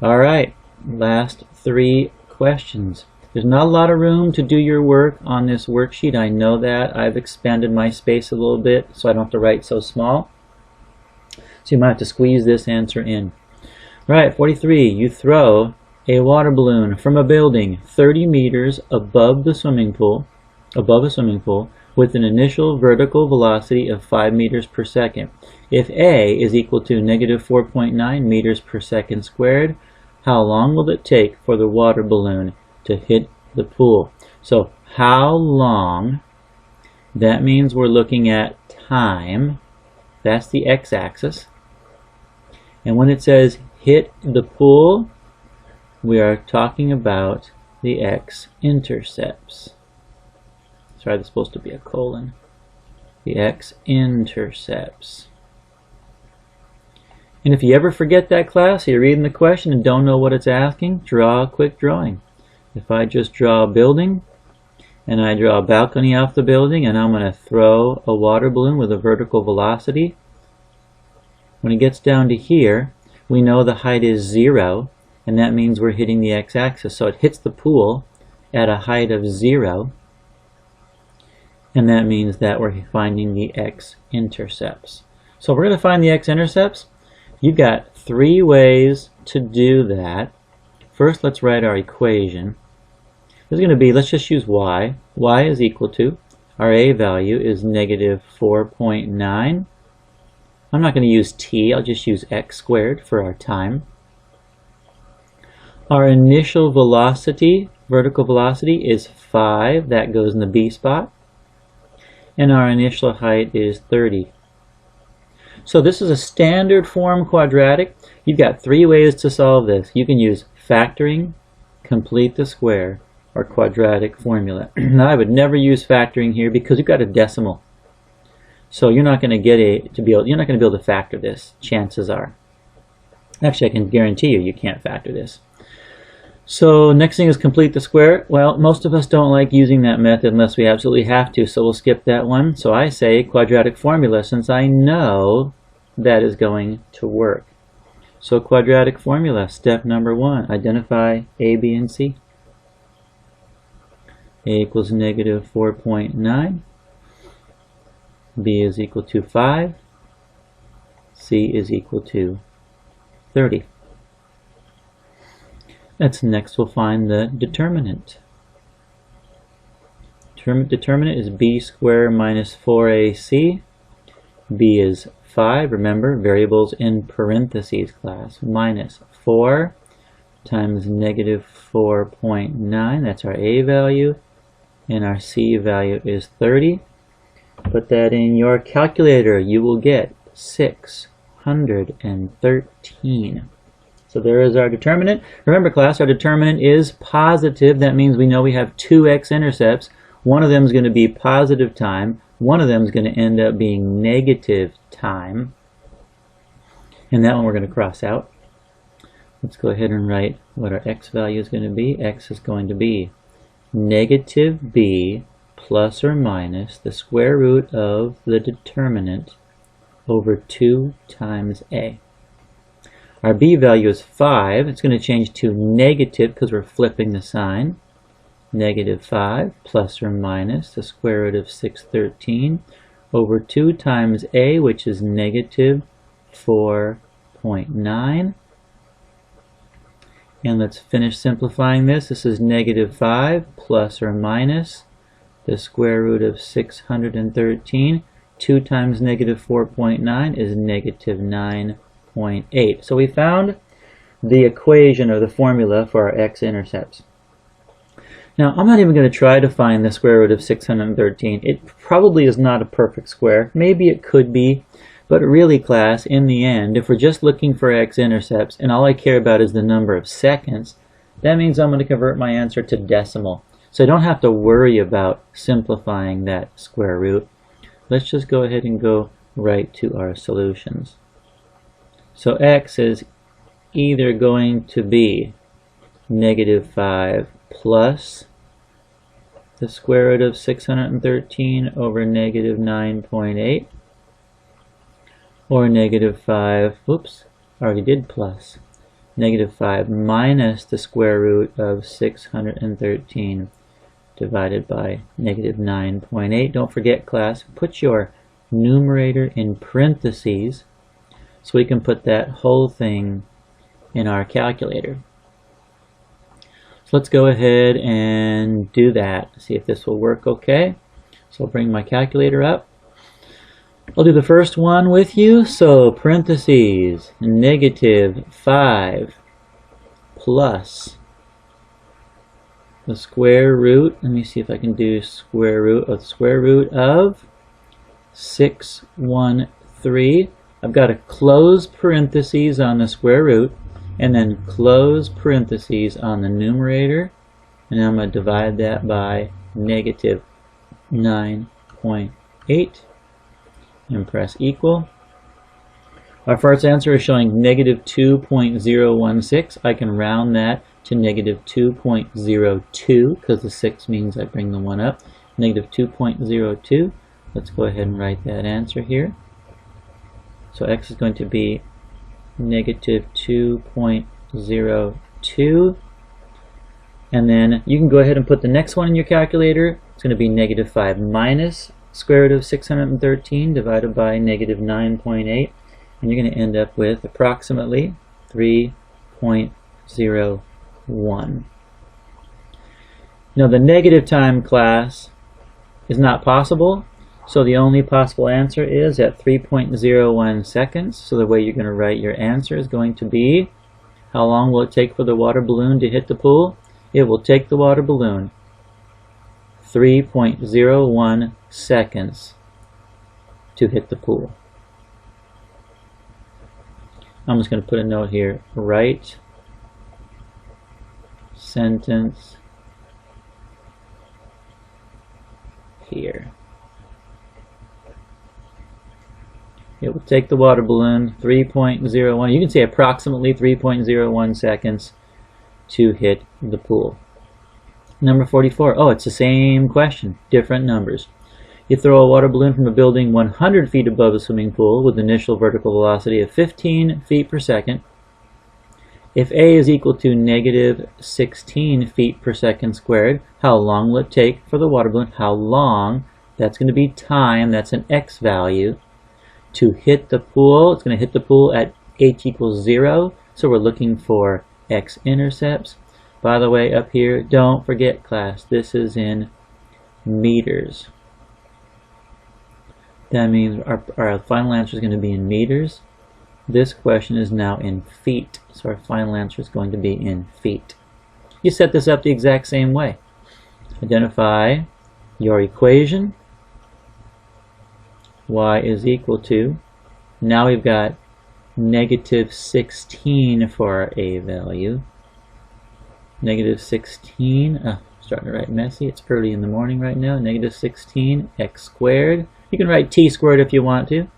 Alright, last 3 questions. There's not a lot of room to do your work on this worksheet. I know that. I've expanded my space a little bit so I don't have to write so small. So you might have to squeeze this answer in. Right, 43. You throw a water balloon from a building 30 meters above a swimming pool, with an initial vertical velocity of 5 meters per second. If A is equal to negative 4.9 meters per second squared, how long will it take for the water balloon to hit the pool? So how long, that means we're looking at time. That's the x-axis. And when it says hit the pool, we are talking about the x-intercepts. Sorry, that's supposed to be a colon. The x-intercepts. And if you ever forget that class, you're reading the question and don't know what it's asking, draw a quick drawing. If I just draw a building, and I draw a balcony off the building, and I'm going to throw a water balloon with a vertical velocity, when it gets down to here, we know the height is 0, and that means we're hitting the x-axis. So it hits the pool at a height of 0, and that means that we're finding the x-intercepts. So if we're going to find the x-intercepts, you've got 3 ways to do that. First, let's write our equation. This is going to be, let's just use y. Y is equal to, our a value is negative 4.9. I'm not going to use t, I'll just use x squared for our time. Our initial velocity, vertical velocity, is 5. That goes in the b spot. And our initial height is 30. So this is a standard form quadratic. You've got 3 ways to solve this. You can use factoring, complete the square, or quadratic formula. Now I would never use factoring here because you've got a decimal. So you're not going to you're not going to be able to factor this, chances are. Actually, I can guarantee you can't factor this. So next thing is complete the square. Well, most of us don't like using that method unless we absolutely have to, so we'll skip that one. So I say quadratic formula since I know that is going to work. So quadratic formula, step number 1, identify a, b, and c. A equals negative 4.9, b is equal to 5, c is equal to 30. Next we'll find the determinant. Determinant is b squared minus 4ac. b is 5, remember, variables in parentheses class, minus 4 times negative 4.9, that's our a value, and our c value is 30. Put that in your calculator, you will get 613. So there is our determinant. Remember class, our determinant is positive. That means we know we have 2 x-intercepts. One of them is going to be positive time. One of them is going to end up being negative time. And that one we're going to cross out. Let's go ahead and write what our x value is going to be. X is going to be negative b plus or minus the square root of the determinant over 2 times a. Our b value is 5. It's going to change to negative because we're flipping the sign. Negative 5 plus or minus the square root of 613 over 2 times a, which is negative 4.9. And let's finish simplifying this. This is negative 5 plus or minus the square root of 613. 2 times negative 4.9 is negative 9.8. So we found the equation or the formula for our x-intercepts. Now I'm not even going to try to find the square root of 613. It probably is not a perfect square. Maybe it could be, but really class, in the end, if we're just looking for x-intercepts and all I care about is the number of seconds, that means I'm going to convert my answer to decimal. So I don't have to worry about simplifying that square root. Let's just go ahead and go right to our solutions. So x is either going to be negative 5 plus the square root of 613 over negative 9.8, or negative 5, whoops, I already did plus, negative 5 minus the square root of 613 divided by negative 9.8. Don't forget, class, put your numerator in parentheses so we can put that whole thing in our calculator. So let's go ahead and do that. See if this will work okay. So I'll bring my calculator up. I'll do the first one with you. So parentheses, negative 5 plus the square root. Let me see if I can do square root of 613. I've got to close parentheses on the square root and then close parentheses on the numerator, and I'm going to divide that by negative 9.8 and press equal. Our first answer is showing negative 2.016. I can round that to negative 2.02 because the 6 means I bring the 1 up. Negative 2.02. Let's go ahead and write that answer here. So x is going to be negative 2.02. And then you can go ahead and put the next one in your calculator. It's going to be negative 5 minus square root of 613 divided by negative 9.8. And you're going to end up with approximately 3.01. Now the negative time, class, is not possible. So the only possible answer is at 3.01 seconds. So the way you're going to write your answer is going to be, how long will it take for the water balloon to hit the pool? It will take the water balloon 3.01 seconds to hit the pool. I'm just going to put a note here. Write sentence here. It will take the water balloon 3.01, you can say approximately 3.01 seconds to hit the pool. Number 44. Oh, it's the same question, different numbers. You throw a water balloon from a building 100 feet above a swimming pool with initial vertical velocity of 15 feet per second. If A is equal to negative 16 feet per second squared, how long will it take for the water balloon? How long? That's going to be time, that's an x value. To hit the pool, it's going to hit the pool at h equals 0, so we're looking for x-intercepts. By the way, up here, don't forget, class, this is in meters. That means our final answer is going to be in meters. This question is now in feet, so our final answer is going to be in feet. You set this up the exact same way. Identify your equation. Y is equal to, now we've got negative 16 for our A value. Negative 16, starting to write messy, it's early in the morning right now. Negative 16 x squared. You can write t squared if you want to.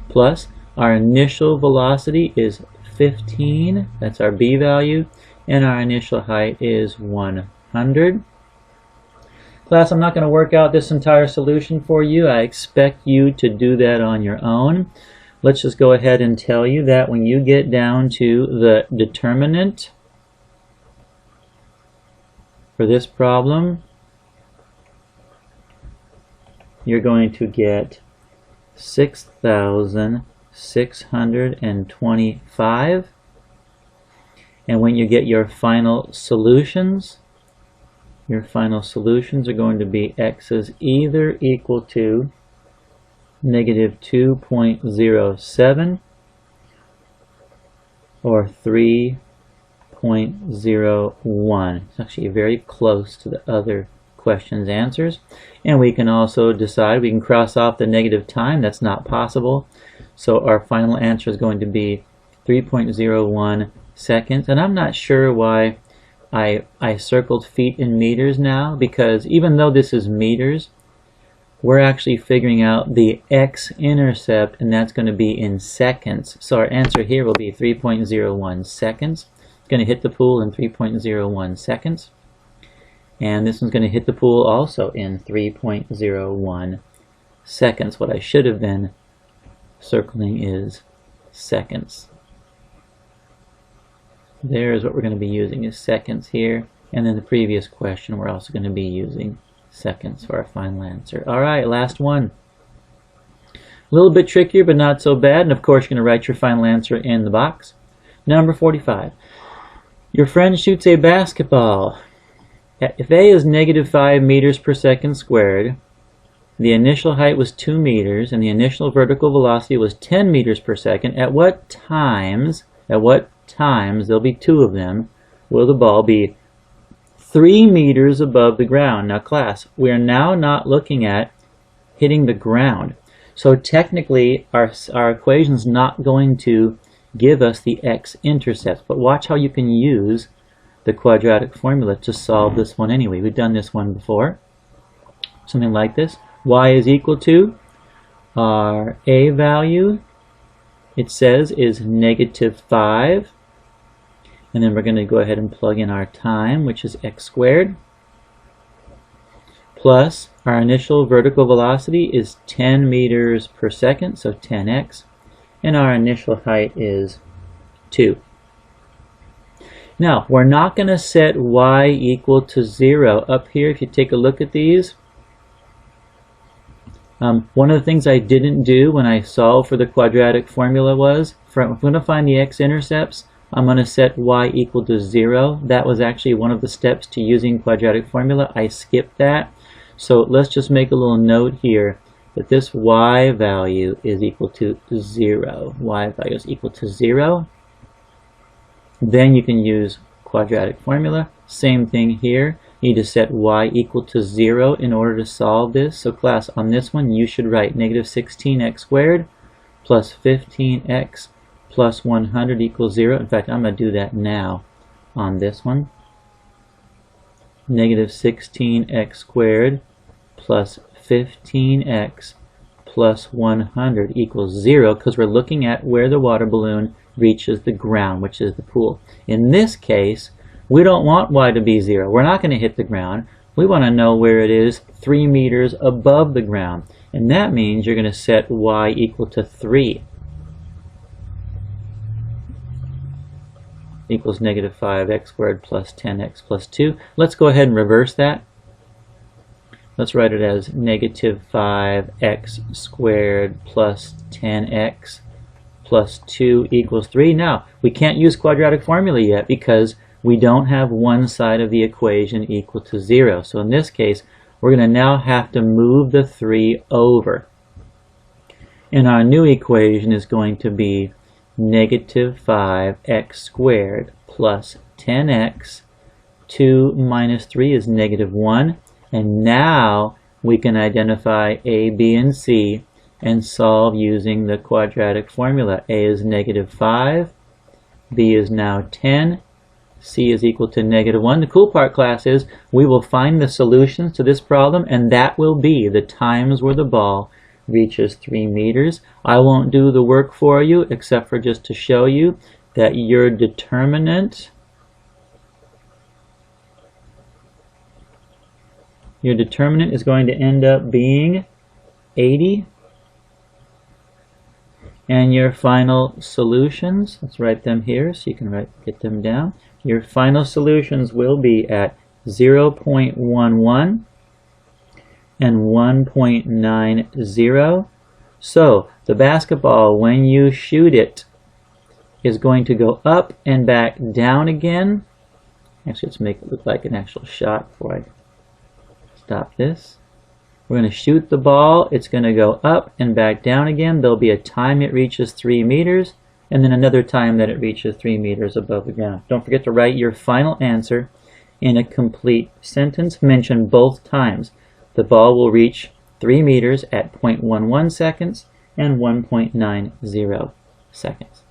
Plus, our initial velocity is 15, that's our B value, and our initial height is 100. Class, I'm not going to work out this entire solution for you. I expect you to do that on your own. Let's just go ahead and tell you that when you get down to the determinant for this problem, you're going to get 6,625. And when you get your final solutions are going to be x is either equal to negative 2.07 or 3.01. It's actually very close to the other question's answers. And we can also decide, we can cross off the negative time, that's not possible. So our final answer is going to be 3.01 seconds. And I'm not sure why I circled feet in meters now, because even though this is meters, we're actually figuring out the x-intercept, and that's going to be in seconds. So our answer here will be 3.01 seconds. It's going to hit the pool in 3.01 seconds. And this one's going to hit the pool also in 3.01 seconds. What I should have been circling is seconds. There's what we're going to be using is seconds here. And then the previous question, we're also going to be using seconds for our final answer. All right, last one. A little bit trickier, but not so bad. And of course, you're going to write your final answer in the box. Number 45. Your friend shoots a basketball. If A is -5 meters per second squared, the initial height was 2 meters, and the initial vertical velocity was 10 meters per second, at what times, there'll be two of them, will the ball be 3 meters above the ground? Now class, we are now not looking at hitting the ground. So technically our equation's not going to give us the x-intercepts, but watch how you can use the quadratic formula to solve this one anyway. We've done this one before. Something like this. Y is equal to our A value, it says, is -5. And then we're going to go ahead and plug in our time, which is x squared, plus our initial vertical velocity is 10 meters per second, so 10x, and our initial height is 2. Now, we're not going to set y equal to 0. Up here, if you take a look at these, one of the things I didn't do when I solved for the quadratic formula was, if I'm going to find the x-intercepts, I'm going to set y equal to 0. That was actually one of the steps to using quadratic formula. I skipped that. So let's just make a little note here that this y value is equal to 0. Y value is equal to 0. Then you can use quadratic formula. Same thing here. You need to set y equal to 0 in order to solve this. So class, on this one you should write -16x squared plus 15x plus 100 equals 0. In fact, I'm going to do that now on this one. -16x squared plus 15x plus 100 equals 0, because we're looking at where the water balloon reaches the ground, which is the pool. In this case, we don't want y to be 0. We're not going to hit the ground. We want to know where it is 3 meters above the ground. And that means you're going to set y equal to 3. Equals -5x squared plus 10x plus 2. Let's go ahead and reverse that. Let's write it as -5x squared plus 10x plus 2 equals 3. Now, we can't use quadratic formula yet because we don't have one side of the equation equal to 0. So in this case, we're going to now have to move the 3 over. And our new equation is going to be -5x squared plus 10x. 2 minus 3 is -1. And now we can identify A, B, and C and solve using the quadratic formula. A is -5, B is now 10, C is equal to -1. The cool part, class, is we will find the solutions to this problem, and that will be the times where the ball reaches 3 meters. I won't do the work for you except for just to show you that your determinant is going to end up being 80. And your final solutions, let's write them here so you can get them down. Your final solutions will be at 0.11 and 1.90. So the basketball, when you shoot it, is going to go up and back down again. Actually, let's make it look like an actual shot before I stop this. We're going to shoot the ball. It's going to go up and back down again. There'll be a time it reaches 3 meters, and then another time that it reaches 3 meters above the ground. Don't forget to write your final answer in a complete sentence. Mention both times. The ball will reach 3 meters at 0.11 seconds and 1.90 seconds.